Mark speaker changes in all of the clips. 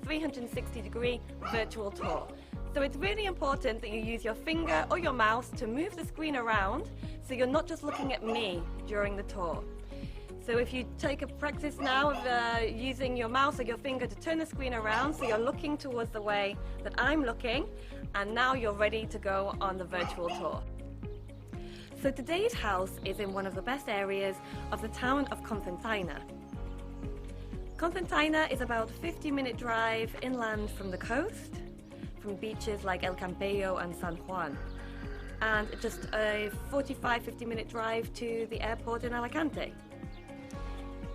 Speaker 1: 360-degree virtual tour. So it's really important that you use your finger or your mouse to move the screen around so you're not just looking at me during the tour. So if you take a practice now of using your mouse or your finger to turn the screen around so you're looking towards the way that I'm looking, and now you're ready to go on the virtual tour. So today's house is in one of the best areas of the town of Cocentaina. Cocentaina is about a 50-minute drive inland from the coast, from beaches like El Campello and San Juan, and just a 45-50-minute drive to the airport in Alicante.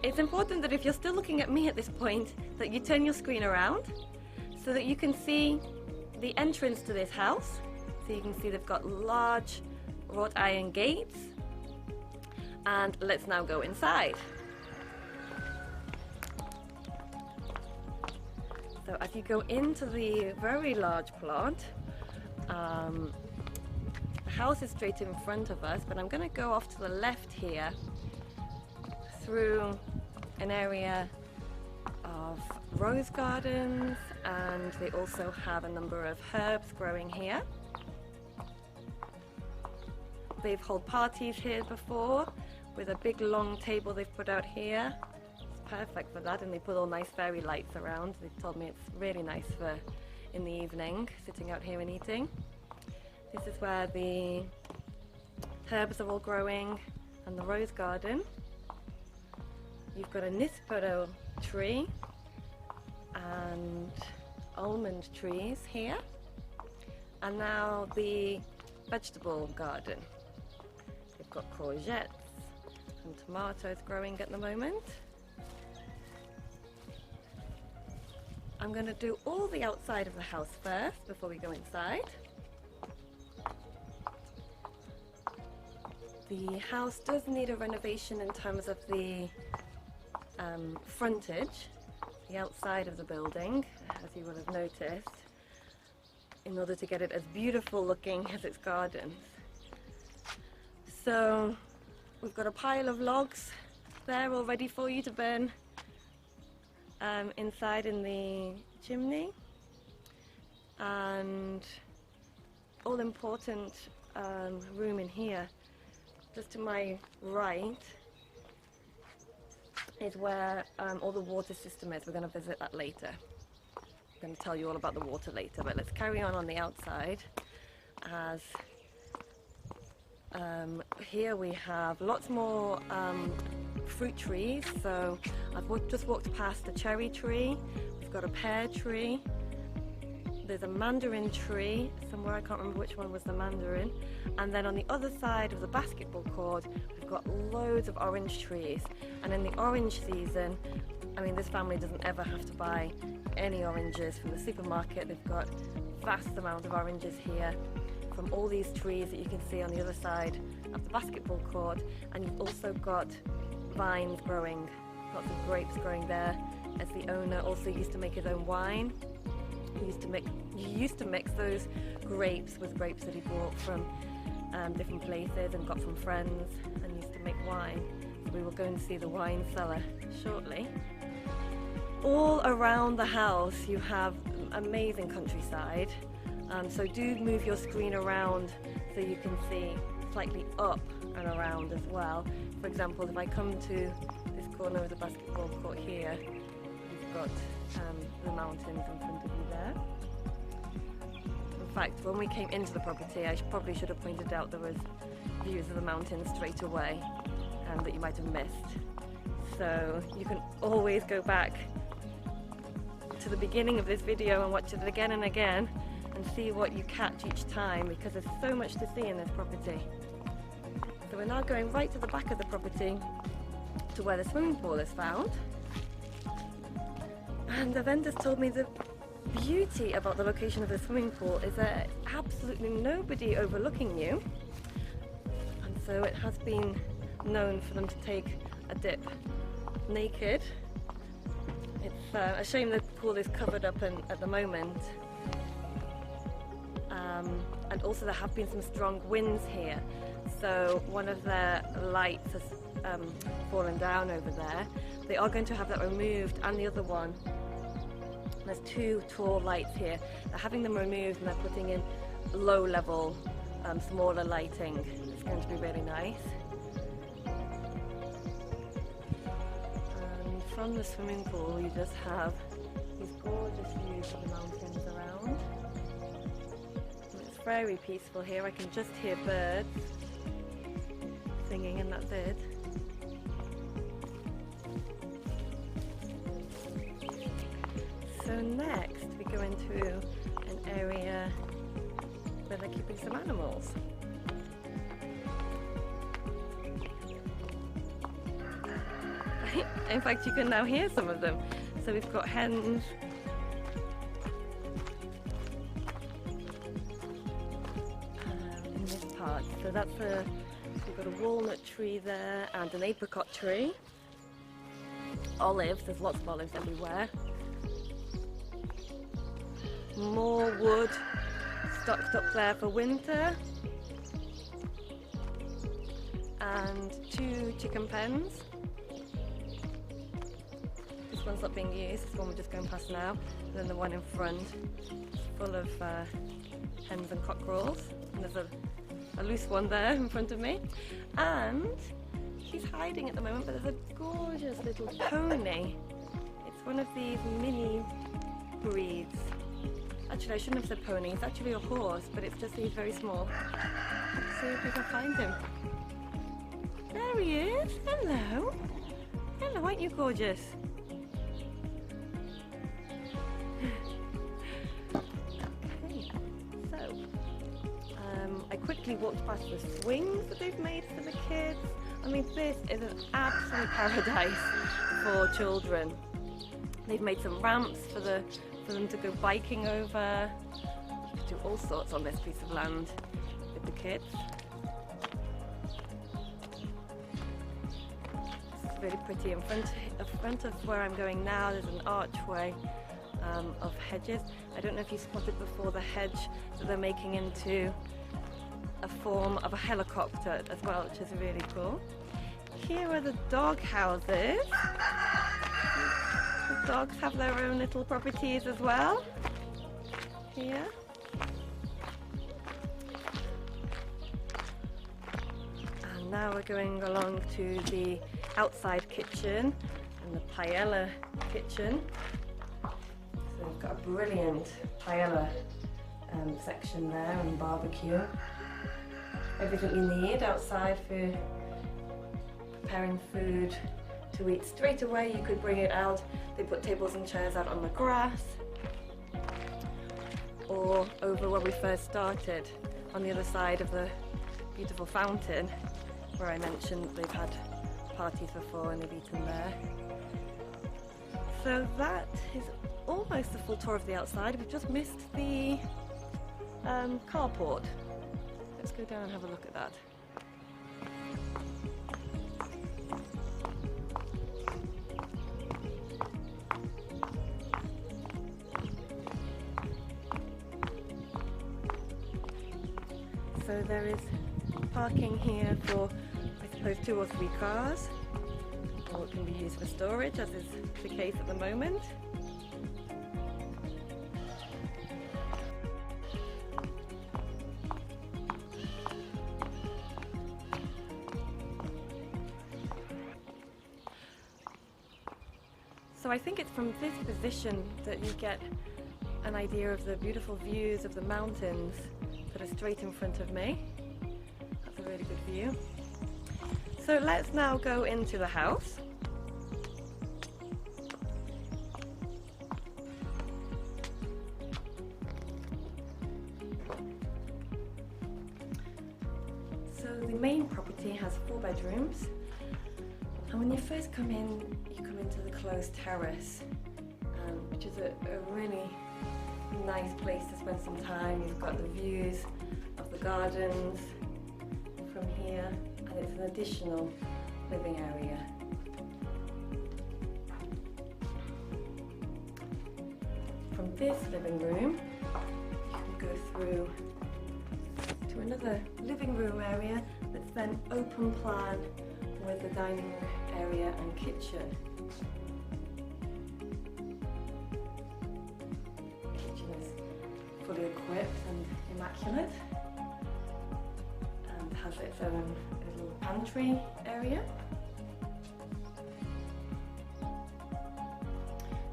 Speaker 1: It's important that if you're still looking at me at this point, that you turn your screen around so that you can see the entrance to this house. So you can see they've got large wrought iron gates, and let's now go inside. So as you go into the very large plot, the house is straight in front of us, but I'm going to go off to the left here through an area of rose gardens, and they also have a number of herbs growing here. They've held parties here before with a big long table they've put out here. It's perfect for that, and they put all nice fairy lights around. They've told me it's really nice for in the evening, sitting out here and eating. This is where the herbs are all growing and the rose garden. You've got a nispero tree and almond trees here, and now the vegetable garden. They've got courgettes and tomatoes growing at the moment. I'm going to do all the outside of the house first before we go inside. The house does need a renovation in terms of the frontage, the outside of the building, as you will have noticed, in order to get it as beautiful looking as its gardens. So we've got a pile of logs there all ready for you to burn inside in the chimney, and all important room in here. Just to my right is where all the water system is. We're going to visit that later. I'm going to tell you all about the water later, but let's carry on the outside. As here we have lots more fruit trees. So I've just walked past a cherry tree. We've got a pear tree. There's a mandarin tree somewhere, I can't remember which one was the mandarin. And then on the other side of the basketball court, we've got loads of orange trees. And in the orange season, I mean, this family doesn't ever have to buy any oranges from the supermarket. They've got vast amount of oranges here from all these trees that you can see on the other side of the basketball court. And you've also got vines growing, lots of grapes growing there, as the owner also used to make his own wine. He used to mix those grapes with grapes that he bought from different places and got from friends, and used to make wine. So we will go and see the wine cellar shortly. All around the house you have amazing countryside, so do move your screen around so you can see slightly up and around as well. For example, if I come to this corner of the basketball court here, you've got the mountains in front of you there. In fact, when we came into the property, I probably should have pointed out there was views of the mountains straight away that you might have missed. So you can always go back to the beginning of this video and watch it again and again and see what you catch each time, because there's so much to see in this property. So we're now going right to the back of the property to where the swimming pool is found. And the vendors told me the beauty about the location of the swimming pool is that absolutely nobody overlooking you, and so it has been known for them to take a dip naked. It's a shame the pool is covered up at the moment, and also there have been some strong winds here, so one of their lights has fallen down over there. They are going to have that removed, and the other one There's two tall lights here. They're having them removed and they're putting in low level, smaller lighting. It's going to be really nice. And from the swimming pool you just have these gorgeous views of the mountains around. And it's very peaceful here. I can just hear birds singing and that's it. So next we go into an area where they're keeping some animals. In fact, you can now hear some of them. So we've got hens, in this part. So that's we've got a walnut tree there and an apricot tree. Olives, there's lots of olives everywhere. More wood stocked up there for winter. And 2 chicken pens. This one's not being used, this one we're just going past now. And then the one in front is full of hens and cockerels. And there's a loose one there in front of me. And she's hiding at the moment, but there's a gorgeous little pony. It's one of these mini breeds. Actually, I shouldn't have said pony, it's actually a horse, but it's just he's very small. Let's see if we can find him. There he is! Hello! Hello, aren't you gorgeous? Okay, so I quickly walked past the swings that they've made for the kids. I mean, this is an absolute paradise for children. They've made some ramps for them to go biking over. You could do all sorts on this piece of land with the kids. It's really pretty. In front of where I'm going now, there's an archway of hedges. I don't know if you spotted before the hedge that they're making into a form of a helicopter as well, which is really cool. Here are the dog houses. The dogs have their own little properties as well. Here. And now we're going along to the outside kitchen and the paella kitchen. So we've got a brilliant paella section there and barbecue. Everything you need outside for preparing food to eat straight away. You could bring it out. They put tables and chairs out on the grass, or over where we first started on the other side of the beautiful fountain where I mentioned they've had parties before and they've eaten there. So that is almost a full tour of the outside. We've just missed the carport. Let's go down and have a look at that. So there is parking here for, I suppose, 2 or 3 cars, or it can be used for storage, as is the case at the moment. So I think it's from this position that you get an idea of the beautiful views of the mountains that are straight in front of me. That's a really good view. So let's now go into the house. So the main property has 4 bedrooms, and when you first come in, you come into the closed terrace, which is a really nice place to spend some time. You've got the views of the gardens from here, and it's an additional living area. From this living room, you can go through to another living room area that's then open plan with the dining area and kitchen. fully equipped and immaculate, and has its own little pantry area.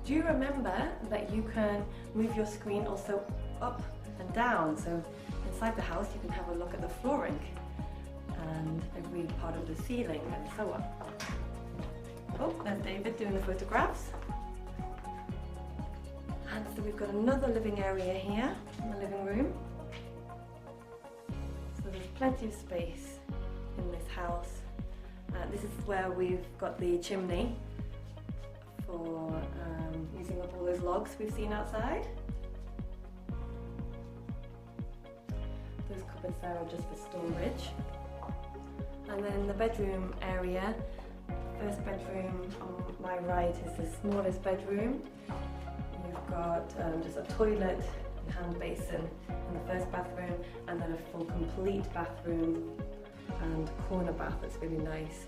Speaker 1: Do you remember that you can move your screen also up and down? So inside the house you can have a look at the flooring and every part of the ceiling and so on. Oh, there's David doing the photographs. And so we've got another living area here in the living room. So there's plenty of space in this house. This is where we've got the chimney for using up all those logs we've seen outside. Those cupboards there are just for storage. And then the bedroom area, first bedroom on my right is the smallest bedroom. You've got just a toilet and hand basin in the first bathroom, and then a full complete bathroom and corner bath that's really nice,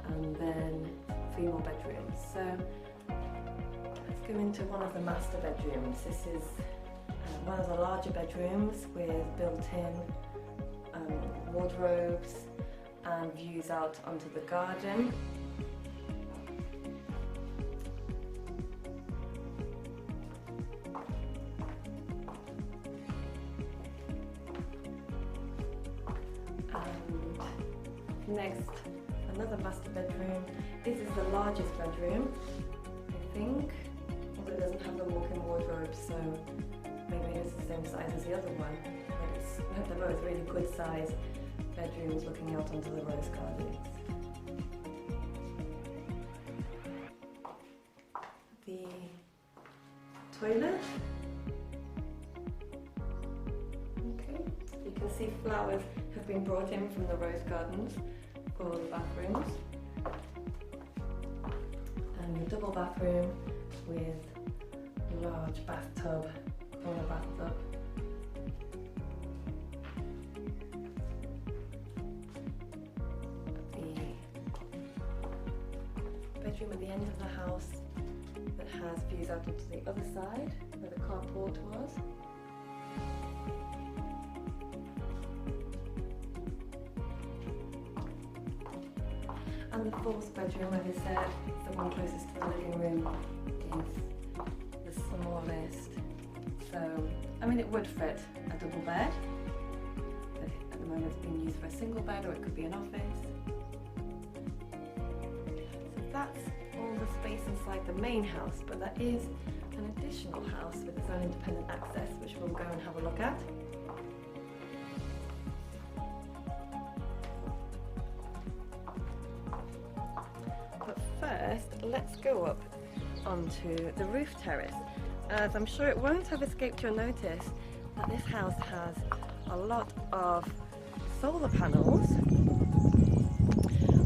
Speaker 1: and then 3 more bedrooms. So let's go into one of the master bedrooms. This is one of the larger bedrooms with built-in wardrobes and views out onto the garden. Next, another master bedroom. This is the largest bedroom, I think, although it doesn't have the walk-in wardrobe, so maybe it is the same size as the other one. But they're both really good size bedrooms looking out onto the rose gardens. The toilet. Okay, you can see flowers have been brought in from the rose gardens for the bathrooms. And a double bathroom with a large bathtub, corner bathtub. The bedroom at the end of the house that has views out onto the other side where the carport was. And the fourth bedroom, as I said, the one closest to the living room, is the smallest. So, I mean, it would fit a double bed, but at the moment it's being used for a single bed, or it could be an office. So that's all the space inside the main house, but there is an additional house with its own independent access, which we'll go and have a look at. First, let's go up onto the roof terrace, as I'm sure it won't have escaped your notice that this house has a lot of solar panels,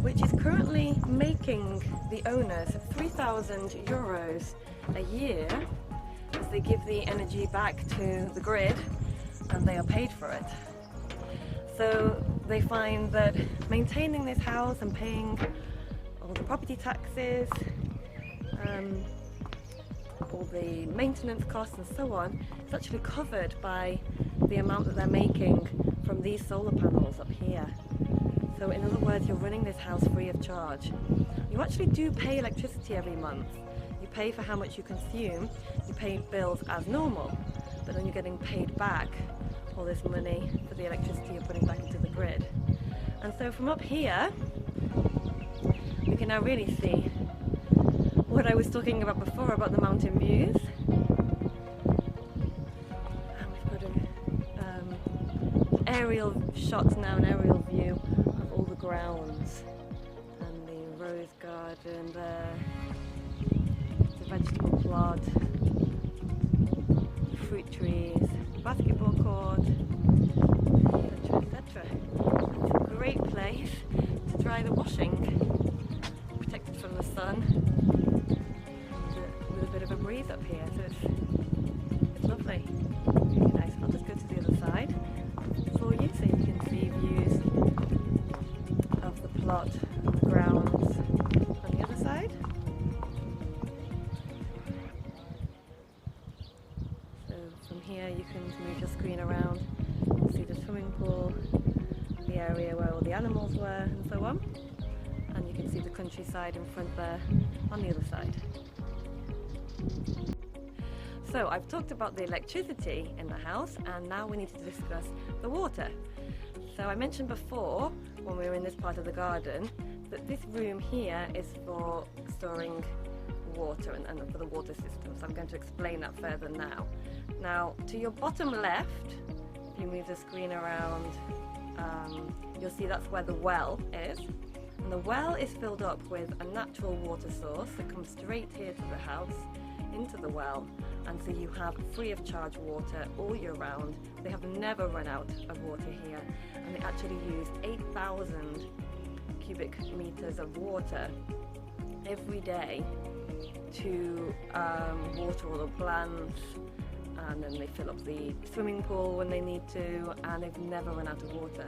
Speaker 1: which is currently making the owners €3,000 a year as they give the energy back to the grid and they are paid for it. So they find that maintaining this house and paying all the property taxes, all the maintenance costs and so on, is actually covered by the amount that they're making from these solar panels up here. So in other words, you're running this house free of charge. You actually do pay electricity every month. You pay for how much you consume, you pay bills as normal, but then you're getting paid back all this money for the electricity you're putting back into the grid. And so from up here, we can now really see what I was talking about before about the mountain views. And we've got an aerial shot now, an aerial view of all the grounds and the rose garden there, the vegetable plot, the fruit trees, basketball court, etc., etc. It's a great place to dry the washing, protected from the sun, with a bit of a breeze up here, so it's lovely. Really nice. I'll just go to the other side for you so you can see views of the plot and the grounds on the other side. So from here you can area where all the animals were and so on. And you can see the countryside in front there on the other side. So I've talked about the electricity in the house, and now we need to discuss the water. So I mentioned before, when we were in this part of the garden, that this room here is for storing water and for the water system. So I'm going to explain that further now. Now, to your bottom left, if you move the screen around, you'll see that's where the well is. And the well is filled up with a natural water source that comes straight here to the house, into the well, and so you have free of charge water all year round. They have never run out of water here, and they actually use 8,000 cubic meters of water every day to water all the plants, and then they fill up the swimming pool when they need to, and they've never run out of water.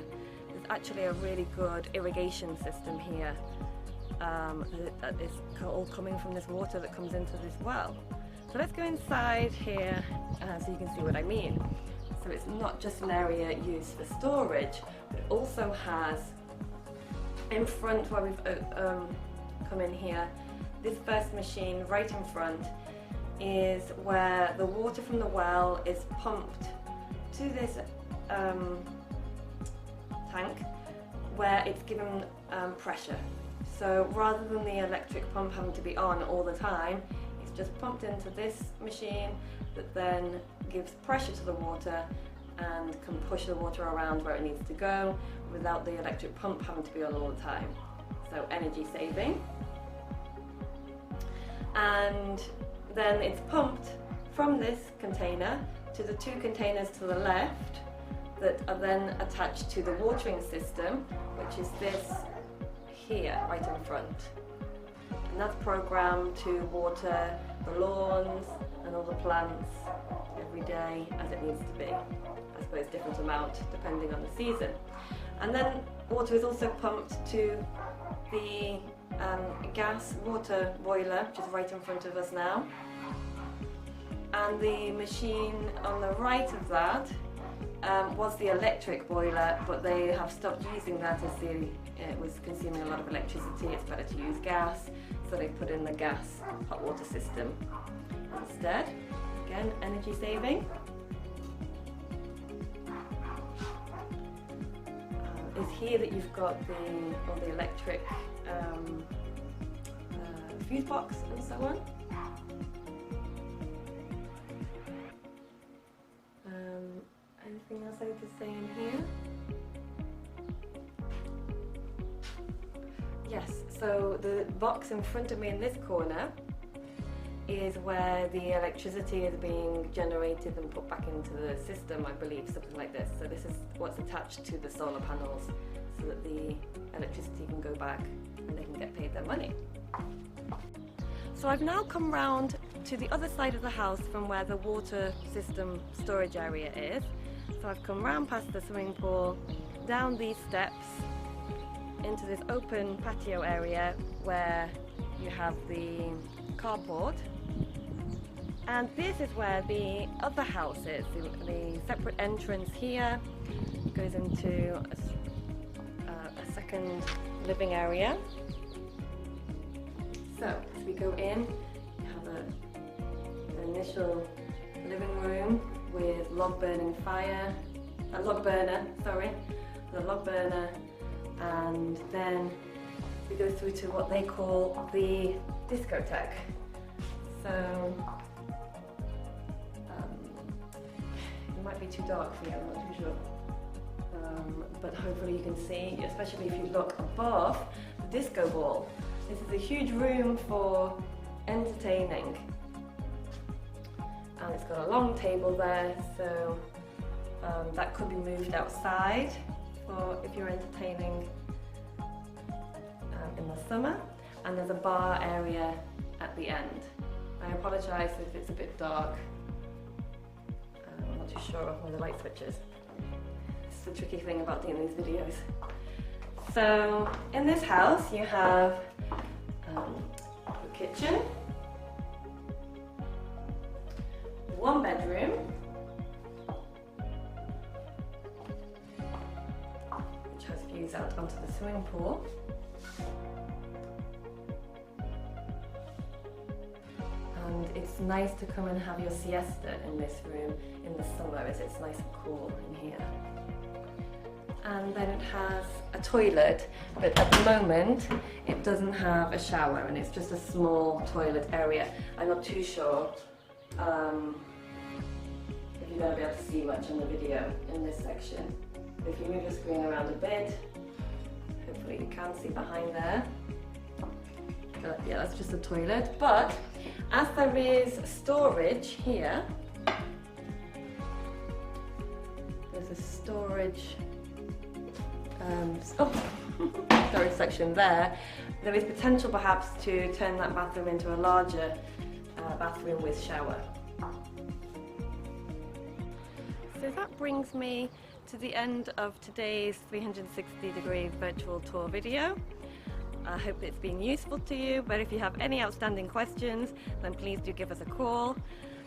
Speaker 1: There's actually a really good irrigation system here that is all coming from this water that comes into this well. So let's go inside here so you can see what I mean. So it's not just an area used for storage, but it also has, in front where we've come in here, this first machine right in front is where the water from the well is pumped to this tank where it's given pressure. So rather than the electric pump having to be on all the time, it's just pumped into this machine that then gives pressure to the water and can push the water around where it needs to go without the electric pump having to be on all the time. So energy saving. And then it's pumped from this container to the two containers to the left that are then attached to the watering system, which is this here, right in front. And that's programmed to water the lawns and all the plants every day as it needs to be. I suppose different amount depending on the season. And then water is also pumped to the gas water boiler, which is right in front of us now. And the machine on the right of that was the electric boiler, but they have stopped using that as it was consuming a lot of electricity. It's better to use gas, so they put in the gas hot water system instead. Again, energy saving. Is here that you've got all the electric fuse box and so on. Anything else I need to say in here? Yes, so the box in front of me in this corner is where the electricity is being generated and put back into the system, I believe, something like this. So this is what's attached to the solar panels so that the electricity can go back and they can get paid their money. So I've now come round to the other side of the house from where the water system storage area is. So I've come round past the swimming pool, down these steps, into this open patio area where you have the carport. And this is where the other house is. The separate entrance here goes into a second living area. So as we go in, you have an initial living room with log burner, the log burner, and then we go through to what they call the discotheque. So it might be too dark for you, I'm not too sure. But hopefully you can see, especially if you look above the disco ball. This is a huge room for entertaining. And it's got a long table there, so that could be moved outside for if you're entertaining in the summer. And there's a bar area at the end. I apologise if it's a bit dark. I'm not too sure where the light switch is. It's the tricky thing about doing these videos. So in this house you have the kitchen, one bedroom, which has views out onto the swimming pool. And it's nice to come and have your siesta in this room in the summer as it's nice and cool in here. And then it has a toilet, but at the moment it doesn't have a shower and it's just a small toilet area. I'm not too sure if you're going to be able to see much in the video in this section. If you move your screen around a bit, hopefully you can see behind there. But yeah, that's just a toilet. But as there is storage here, there's a storage storage section there. There is potential perhaps to turn that bathroom into a larger bathroom with shower. So that brings me to the end of today's 360-degree virtual tour video. I hope it's been useful to you, but if you have any outstanding questions, then please do give us a call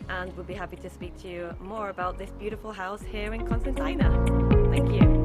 Speaker 1: and we'll be happy to speak to you more about this beautiful house here in Cocentaina. Thank you.